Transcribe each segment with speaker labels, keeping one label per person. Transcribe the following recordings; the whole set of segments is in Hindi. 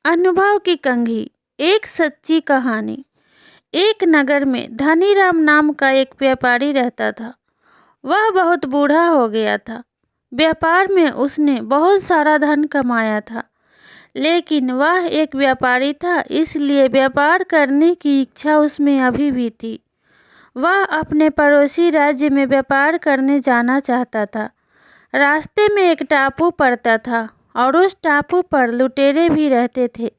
Speaker 1: अनुभव की कंघी। एक सच्ची कहानी। एक नगर में धनीराम नाम का एक व्यापारी रहता था। वह बहुत बूढ़ा हो गया था। व्यापार में उसने बहुत सारा धन कमाया था, लेकिन वह एक व्यापारी था, इसलिए व्यापार करने की इच्छा उसमें अभी भी थी। वह अपने पड़ोसी राज्य में व्यापार करने जाना चाहता था। रास्ते में एक टापू पड़ता था और उस टापू पर लुटेरे भी रहते थे,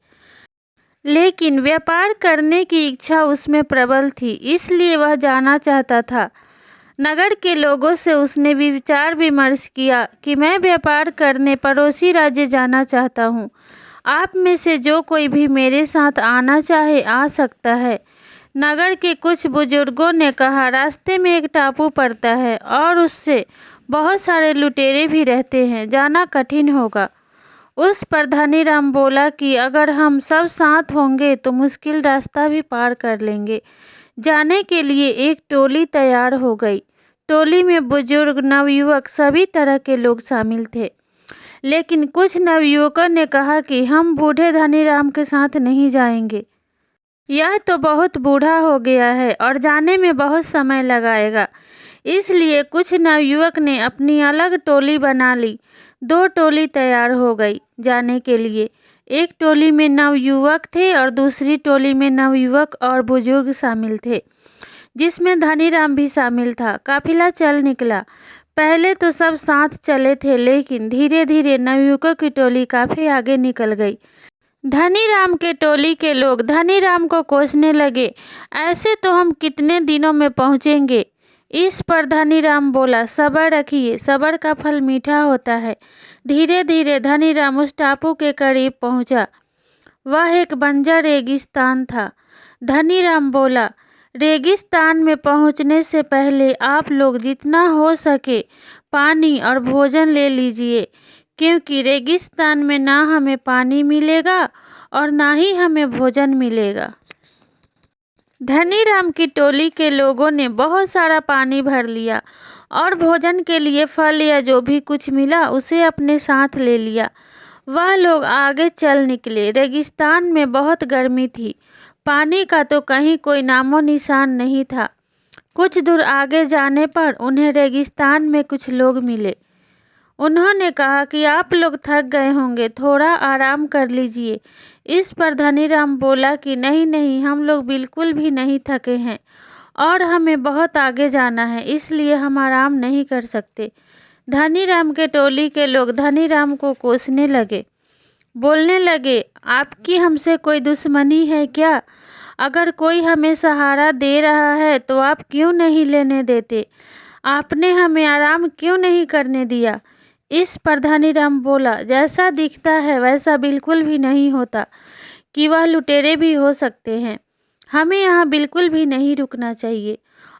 Speaker 1: लेकिन व्यापार करने की इच्छा उसमें प्रबल थी, इसलिए वह जाना चाहता था। नगर के लोगों से उसने विचार विमर्श किया कि मैं व्यापार करने पड़ोसी राज्य जाना चाहता हूँ। आप में से जो कोई भी मेरे साथ आना चाहे आ सकता है। नगर के कुछ बुजुर्गों ने कहा, रास्ते में एक टापू पड़ता है और उससे बहुत सारे लुटेरे भी रहते हैं, जाना कठिन होगा। उस पर धनीराम बोला कि अगर हम सब साथ होंगे तो मुश्किल रास्ता भी पार कर लेंगे। जाने के लिए एक टोली तैयार हो गई। टोली में बुजुर्ग, नवयुवक, सभी तरह के लोग शामिल थे। लेकिन कुछ नवयुवकों ने कहा कि हम बूढ़े धनीराम के साथ नहीं जाएंगे। यह तो बहुत बूढ़ा हो गया है और जाने में बहुत समय लगाएगा। इसलिए कुछ नवयुवक ने अपनी अलग टोली बना ली। दो टोली तैयार हो गई जाने के लिए। एक टोली में नवयुवक थे और दूसरी टोली में नवयुवक और बुजुर्ग शामिल थे, जिसमें धनीराम भी शामिल था। काफिला चल निकला। पहले तो सब साथ चले थे, लेकिन धीरे धीरे नवयुवकों की टोली काफी आगे निकल गई। धनीराम के टोली के लोग धनीराम को कोसने लगे, ऐसे तो हम कितने दिनों में पहुंचेंगे। इस पर धनीराम बोला, सब्र रखिए, सब्र का फल मीठा होता है। धीरे धीरे धनीराम उस टापू के करीब पहुंचा। वह एक बंजर रेगिस्तान था। धनीराम बोला, रेगिस्तान में पहुंचने से पहले आप लोग जितना हो सके पानी और भोजन ले लीजिए, क्योंकि रेगिस्तान में ना हमें पानी मिलेगा और ना ही हमें भोजन मिलेगा। धनीराम की टोली के लोगों ने बहुत सारा पानी भर लिया और भोजन के लिए फल या जो भी कुछ मिला उसे अपने साथ ले लिया। वह लोग आगे चल निकले। रेगिस्तान में बहुत गर्मी थी। पानी का तो कहीं कोई नामो निशान नहीं था। कुछ दूर आगे जाने पर उन्हें रेगिस्तान में कुछ लोग मिले। उन्होंने कहा कि आप लोग थक गए होंगे, थोड़ा आराम कर लीजिए। इस पर धनीराम बोला कि नहीं नहीं, हम लोग बिल्कुल भी नहीं थके हैं और हमें बहुत आगे जाना है, इसलिए हम आराम नहीं कर सकते। धनीराम के टोली के लोग धनीराम को कोसने लगे, बोलने लगे, आपकी हमसे कोई दुश्मनी है क्या? अगर कोई हमें सहारा दे रहा है तो आप क्यों नहीं लेने देते? आपने हमें आराम क्यों नहीं करने दिया? इस पर धनीराम बोला, जैसा दिखता है वैसा बिल्कुल भी नहीं होता कि वह लुटेरे भी हो सकते हैं। हमें यहाँ बिल्कुल भी नहीं रुकना चाहिए।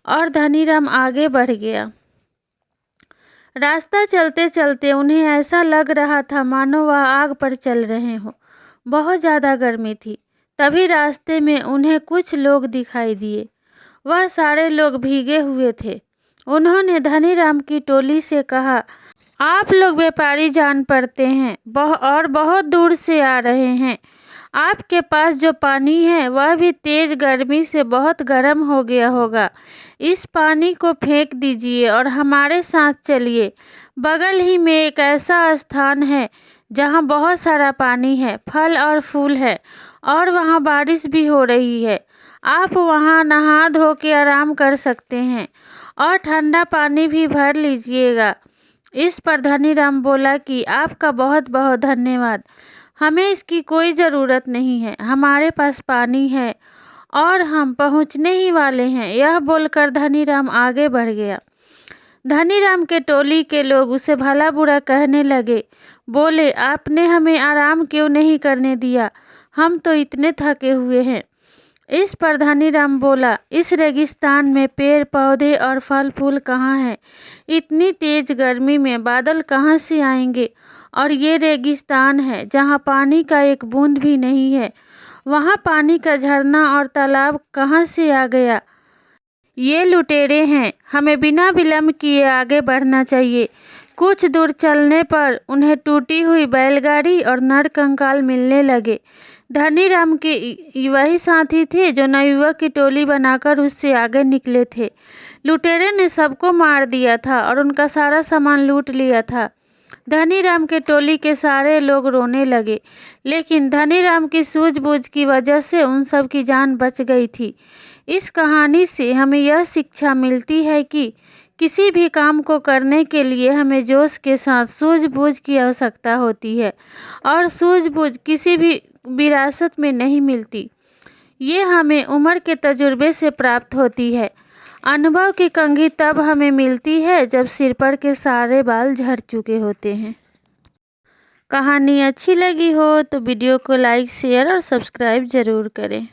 Speaker 1: और धनीराम आगे बढ़ गया। रास्ता चलते चलते उन्हें ऐसा लग रहा था मानो वह आग पर चल रहे हों। बहुत ज़्यादा गर्मी थी। तभी रास्ते में उन्हें कुछ लोग दिखाई दिए। वह सारे लोग भीगे हुए थे। उन्होंने धनीराम की टोली से कहा, आप लोग व्यापारी जान पड़ते हैं और बहुत दूर से आ रहे हैं। आपके पास जो पानी है वह भी तेज गर्मी से बहुत गर्म हो गया होगा। इस पानी को फेंक दीजिए और हमारे साथ चलिए। बगल ही में एक ऐसा स्थान है जहाँ बहुत सारा पानी है, फल और फूल है और वहाँ बारिश भी हो रही है। आप वहाँ नहा धो के आराम कर सकते हैं और ठंडा पानी भी भर लीजिएगा। इस पर धनीराम बोला कि आपका बहुत बहुत धन्यवाद, हमें इसकी कोई ज़रूरत नहीं है, हमारे पास पानी है और हम पहुंचने ही वाले हैं। यह बोलकर धनीराम आगे बढ़ गया। धनीराम के टोली के लोग उसे भला बुरा कहने लगे, बोले, आपने हमें आराम क्यों नहीं करने दिया? हम तो इतने थके हुए हैं। इस पर धनीराम बोला, इस रेगिस्तान में पेड़ पौधे और फल फूल कहाँ हैं? इतनी तेज गर्मी में बादल कहाँ से आएंगे? और ये रेगिस्तान है जहाँ पानी का एक बूंद भी नहीं है। वहाँ पानी का झरना और तालाब कहाँ से आ गया? ये लुटेरे हैं, हमें बिना विलम्ब किए आगे बढ़ना चाहिए, कुछ दूर चलने पर उन्हें टूटी हुई बैलगाड़ी और नरकंकाल मिलने लगे। धनीराम के वही साथी थे जो नवयुवक की टोली बनाकर उससे आगे निकले थे। लुटेरे ने सबको मार दिया था और उनका सारा सामान लूट लिया था। धनीराम के टोली के सारे लोग रोने लगे, लेकिन धनीराम की सूझबूझ की वजह से उन सब की जान बच गई थी। इस कहानी से हमें यह शिक्षा मिलती है कि किसी भी काम को करने के लिए हमें जोश के साथ सूझबूझ की आवश्यकता होती है और सूझबूझ किसी भी विरासत में नहीं मिलती। ये हमें उम्र के तजुर्बे से प्राप्त होती है। अनुभव की कंघी तब हमें मिलती है जब सिर पर के सारे बाल झड़ चुके होते हैं। कहानी अच्छी लगी हो तो वीडियो को लाइक, शेयर और सब्सक्राइब ज़रूर करें।